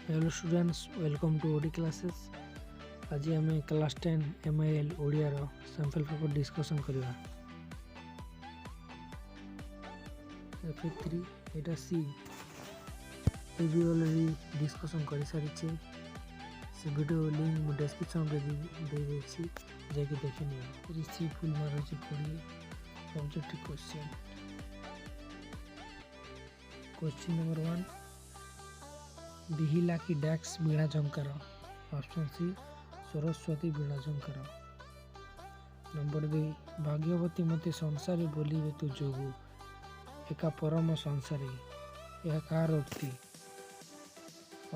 Hello students, welcome to Odia classes. आज आम class 10 M.I.L Odia sample paper discussion करवा FA3 एटा सी भी ऑलरेडी डिस्कसन कर सारी से वीडियो लिंक मु डिस्क्रिप्शन रे दे देछि जाके देखि नियो रिसीव फुल मारो छी पढ़िए ऑब्जेक्टिव क्वेश्चन नंबर 1 बिहिला की डैक्स बीणा झंकार ऑप्शन सी सरस्वती बीणा झंकार नंबर 2 भाग्यवती मते संसारी बोलिबे तू जोगु एका परम संसारी यह कार उक्ति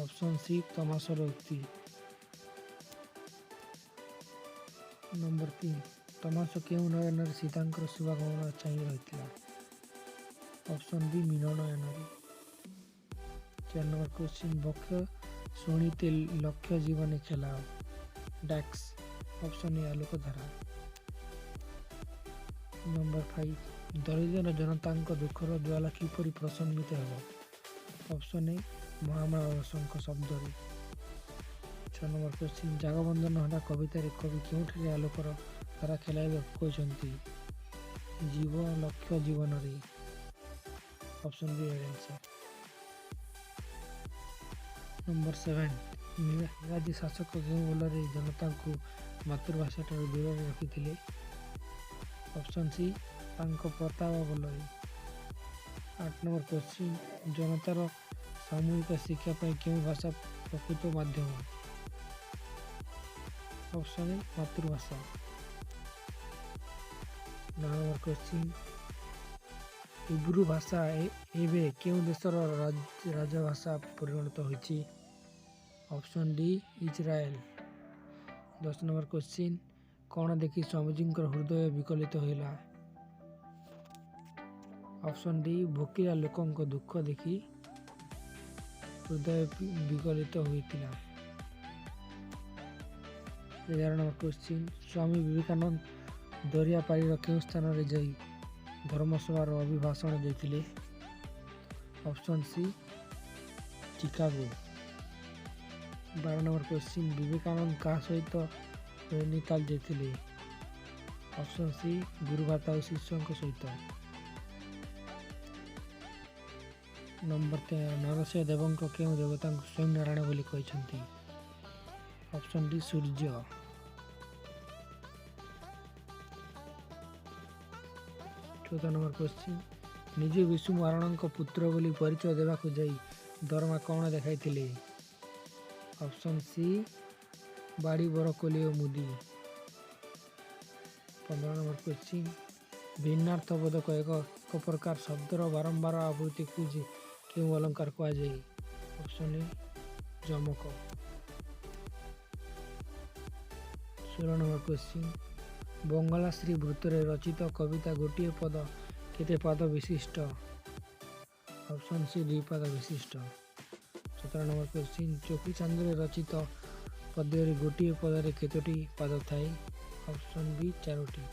ऑप्शन सी तमासर उक्ति नंबर 3 तमास केउ नयन सीतांकर शुभागमन चाहिए रही ऑप्शन बी मीन नयन 4 नंबर क्वेश्चन बक्ष शुणीते लक्ष्य जीवन खेलाओ डैक्स ऑप्शन ए आलोक धारा नंबर 5 दरिद्र जनता दुखर ज्वाला किपरि प्रशमित हो ऑप्शन ए महामाशंक शब्द 6 नंबर क्वेश्चन जगबंधन हला कवितार कवि क्यों आलोकर धारा खेल कहते जीव लक्ष्य जीवन ऑप्शन बी आंसर नंबर 7 इंग्राजी शासक क्यों बल जनता को मातृभाषा दूर रखी ऑप्शन सी प्रताप बल 8 नंबर क्वेश्चन जनतार सामूहिक शिक्षा क्यों भाषा प्रकृत माध्यम ऑप्शन ए मातृभाषा 9 नंबर क्वेश्चन हिब्रू भाषा एवं क्यों देशर राजभाषा परिणत होती option D Israel 10 number question कौन देखी स्वामीजी हृदय विकलित होइला ऑप्शन डी भोकिला लोकों दुख देखी हृदय विकलित होइतिला 11 नंबर क्वेश्चन स्वामी विवेकानंद दरिया पारी केउं स्थान रे जाई धर्मसभार अभिभाषण देते option C Chicago 12 number question Vivekananda का सहित नैनीताल जाते ऑप्शन सी गुरुभाता और शिष्यों सहित नंबर 13 नरसिंह देव क्यों देवता स्वयं नारायण बोली कहते ऑप्शन डी सूर्य 14 नंबर क्वेश्चन निजे विष्णु महाराण पुत्र बोली परिचय देवाक जाई दरमा कौन देखाई ऑप्शन सी बाड़ी बरकोली और मुदी 15 नंबर क्वेश्चन भिन्नार्थबोधक एक प्रकार शब्दर बारंबार आवृत्ति को क्यों अलंकार कह जाए ऑप्शन ए जमक 16 नंबर क्वेश्चन बंगला श्री वृत्तरे रचित कविता गोटे पद केते पद विशिष्ट ऑप्शन सी 2 पद विशिष्ट 17 नंबर क्वेश्चन चोकी चांदरे रचित पद्य गोटे पदरे केतोटी पद थाए ऑप्शन बी 4टी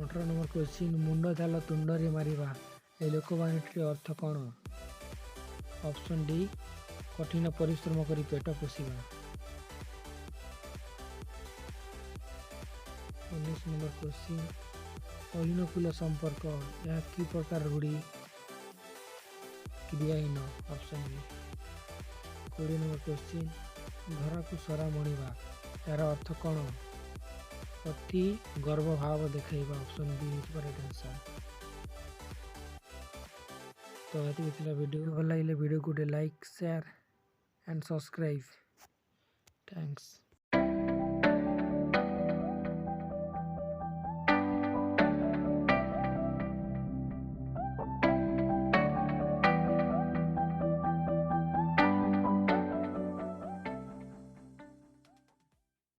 18 नंबर क्वेश्चन मुंड झाल तुंडरे मारिबा ए लोकवाणी अर्थ कौन ऑप्शन डी कठिन परिश्रम करी पेट पोषिबा 19 नंबर क्वेश्चन अहिनकुल संपर्क यह कि प्रकार रूढ़ी क्रियाहीन ऑप्शन बी 20 नंबर क्वेश्चन घर को सरा मणिबा यार अर्थ कौन अति गर्व भाव देखा ऑप्शन बी राइट आंसर तो ये वीडियो भल लगे वीडियो को like share and subscribe thanks.